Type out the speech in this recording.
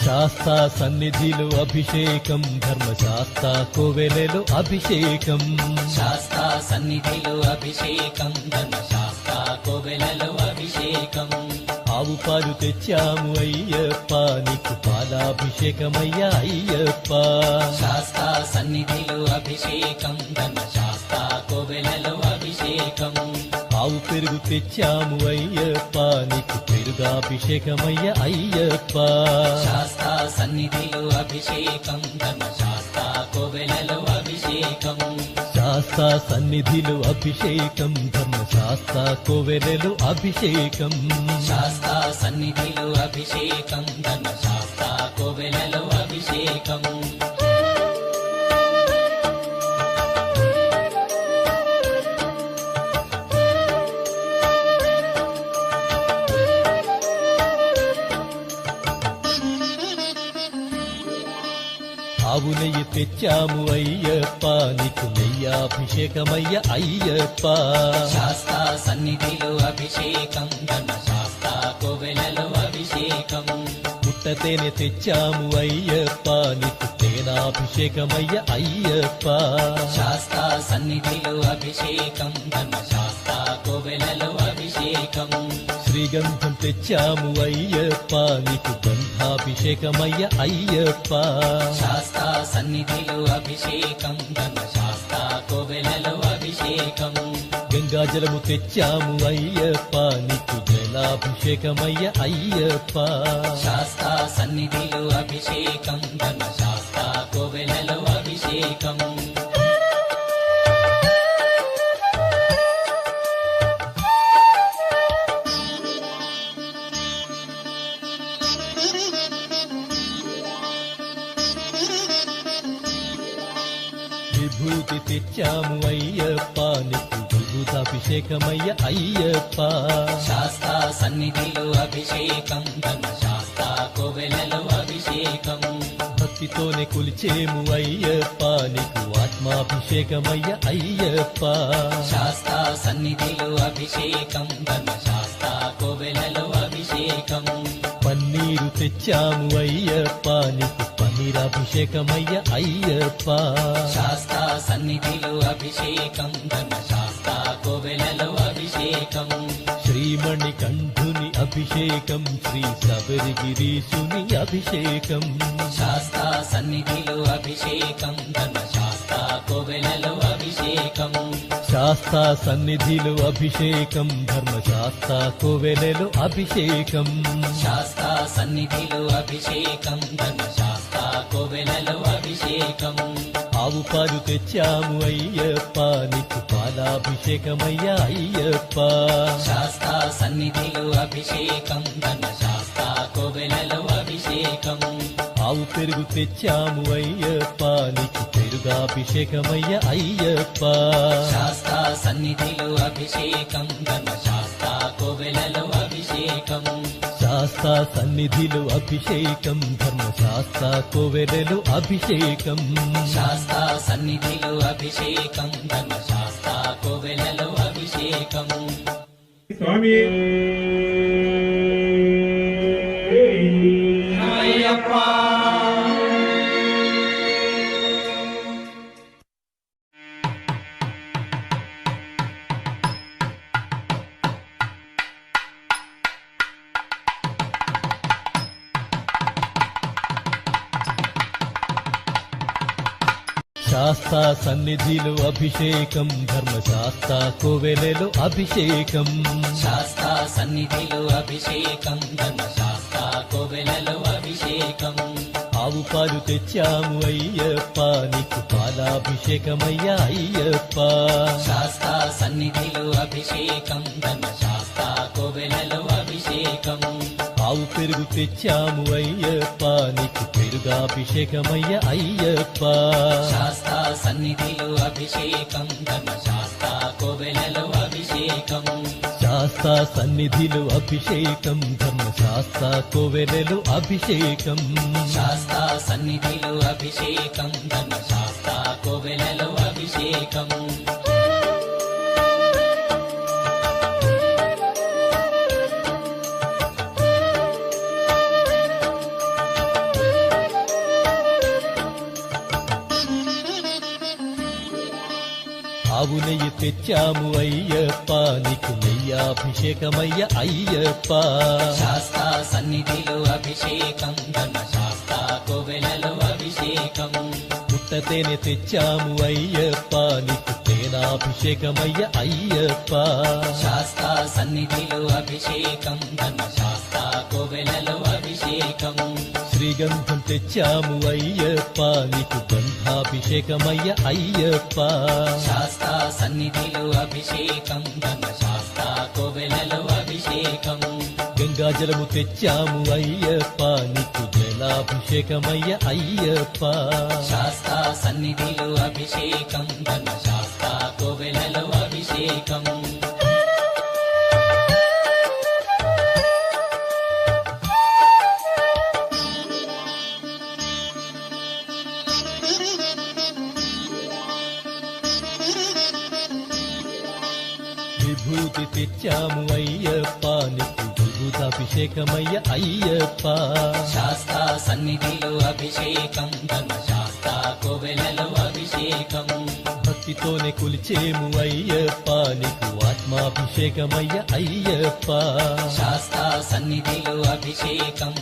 శాస్తా సన్నిధిలో అభిషేకం, ధర్మశాస్త్ర కోవెలలో అభిషేకం. శాస్తా సన్నిధిలో అభిషేకం, ధర్మశాస్త్ర కోవెలలో అభిషేకం. ఆవు పాలు తెచ్చాము అయ్యప్ప, నీకు పాలాభిషేకమయ్యా అయ్యప్ప. శాస్తా సన్నిధిలో అభిషేకం, ధర్మశాస్త్ర కోవెలలో అభిషేకం. ఆవు పెరుగు తెచ్చాము అయ్యప్ప, నీకు పెరుగాభిషేకమయ్యా అయ్యప్ప. శాస్తా సన్నిధిలో అభిషేకం, ధర్మశాస్త్ర కోవెలలో అభిషేకం. శాస్తా సన్నిధిలో అభిషేకం, ధర్మశాస్త్ర కోవెలలో అభిషేకం. శాస్తా సన్నిధిలో అభిషేకం, ధర్మశాస్త్ర కోవెలలో అభిషేకం. ఆవు నెయ్యి తెచ్చాము అయ్యప్ప, నీకు నెయ్యాభిషేకమయ్య అయ్యప్ప. శాస్తా సన్నిధిలో అభిషేకం, ధర్మశాస్త్ర కోవెలలో అభిషేకం. పుట్టతేనె తెచ్చాము అయ్యప్ప, నీకు తేనాభిషేకమయ్య అయ్యప్ప. శాస్తా సన్నిధిలో అభిషేకం, ధర్మశాస్త్ర కోవెలలో అభిషేకం. శ్రీగంధం తెచ్చాము అయ్యప్ప, నీకు గంధాభిషేకమయ్య అయ్యప్ప. శాస్తా సన్నిధిలో అభిషేకం, ధర్మశాస్త్ర కోవెలలో అభిషేకం. గంగాజలము తెచ్చాము అయ్యప్ప, నీకు జలాభిషేకమయ్య అయ్యప్ప. శాస్తా సన్నిధిలో అభిషేకం, ధర్మశాస్త్ర కోవెలలో అభిషేకం. విభూతి తెచ్చాము అయ్యప్ప, నీకు విభూతాభిషేకమయ్య అయ్యప్ప. శాస్తా సన్నిధిలో అభిషేకం, ధర్మశాస్త్ర కోవెలలో అభిషేకం. భక్తితోనే కొలిచేము అయ్యప్ప, నీకు ఆత్మాభిషేకమయ్య అయ్యప్ప. శాస్తా సన్నిధిలో అభిషేకం, ధర్మశాస్త్ర కోవెలలో అభిషేకం. పన్నీరు తెచ్చాము అయ్యప్ప, నీకు పన్నీరాభిషేకమయ్య అయ్యప్ప. శాస్తా సన్నిధిలో అభిషేకం, ధర్మశాస్త్ర కోవెలలో అభిషేకం. శ్రీమణి కంఠుని అభిషేకం, శ్రీ శబరిగిరీశుని అభిషేకం. శాస్తా సన్నిధిలో అభిషేకం, ధర్మశాస్త్ర కోవెలలో అభిషేకం. శాస్తా సన్నిధిలో అభిషేకం, ధర్మశాస్త్ర కోవెలలో అభిషేకం. శాస్తా సన్నిధిలో అభిషేకం, ధర్మశాస్త్ర కోవెలలో అభిషేకం. ఆవు పాలు తెచ్చాము అయ్యప్ప, నీకు పాలాభిషేకమయ్య అయ్యప్ప. శాస్తా సన్నిధిలో అభిషేకం, ధర్మశాస్త్ర కోవెలలో అభిషేకం. ఆవు పెరుగు తెచ్చాము అయ్యప్ప, నీకు పెరుగాభిషేకమయ్య అయ్యప్ప. శాస్తా సన్నిధిలో అభిషేకం, ధర్మశాస్త్ర కోవెలలో అభిషేకం. శాస్తా సన్నిధిలో అభిషేకం, ధర్మశాస్త్ర కోవెలలో అభిషేకం. శాస్తా సన్నిధిలో అభిషేకం, ధర్మశాస్త్ర కోవెలలో అభిషేకం. స్వామి అయ్యప్ప. శాస్తా సన్నిధిలో అభిషేకం, ధర్మశాస్త్ర కోవెలలో అభిషేకం. శాస్తా సన్నిధిలో అభిషేకం, ధర్మశాస్త్ర కోవెలలో అభిషేకం. ఆవు పాలు తెచ్చాము అయ్యప్ప, నీకు పాలాభిషేకమయ్య అయ్యప్ప. శాస్తా సన్నిధిలో అభిషేకం, ధర్మశాస్త్ర కోవెలలో అభిషేకం. ఆవు పెరుగు తెచ్చాము అయ్యప్ప, నీకు పెరుగాభిషేకమయ్య అయ్యప్ప. శాస్తా సన్నిధిలో అభిషేకం, ధర్మశాస్త్ర కోవెలలో అభిషేకం. శాస్తా సన్నిధిలో అభిషేకం, ధర్మశాస్త్ర కోవెలలో అభిషేకం. శాస్తా సన్నిధిలో అభిషేకం, ధర్మశాస్త్ర కోవెలలో అభిషేకం. ఆవు నెయ్యి తెచ్చాము అయ్యప్ప నీకు నెయ్యాభిషేకమయ్య అయ్యప్ప శాస్తా సన్నిధిలో అభిషేకం ధర్మశాస్త్ర కోవెలలో అభిషేకం పుట్టతేనె తెచ్చాము అయ్యప్ప నీకు తేనాభిషేకమయ్య అయ్యప్ప శాస్తా సన్నిధిలో అభిషేకం ధర్మశాస్త్ర కోవెలలో అభిషేకం శ్రీగంధం తెచ్చాము అయ్యప్ప నీకు గంధాభిషేకమయ్య అయ్యప్ప శాస్తా సన్నిధిలో అభిషేకం ధర్మశాస్త్ర కోవెలలో అభిషేకం గంగాజలము తెచ్చాము అయ్యప్ప నీకు జలాభిషేకమయ్య అయ్యప్ప శాస్తా సన్నిధిలో అభిషేకం ధర్మశాస్త్ర కోవెలలో అభిషేకం విభూతి తెచ్చాము అయ్యప్ప నీకు విభూతాభిషేకమయ్య అయ్యప్ప శాస్తా సన్నిధిలో అభిషేకం ధర్మశాస్త్ర కోవెలలో అభిషేకం భక్తితోనే కొలిచేము అయ్యప్ప నీకు ఆత్మాభిషేకమయ్య అయ్యప్ప శాస్తా సన్నిధిలో అభిషేకం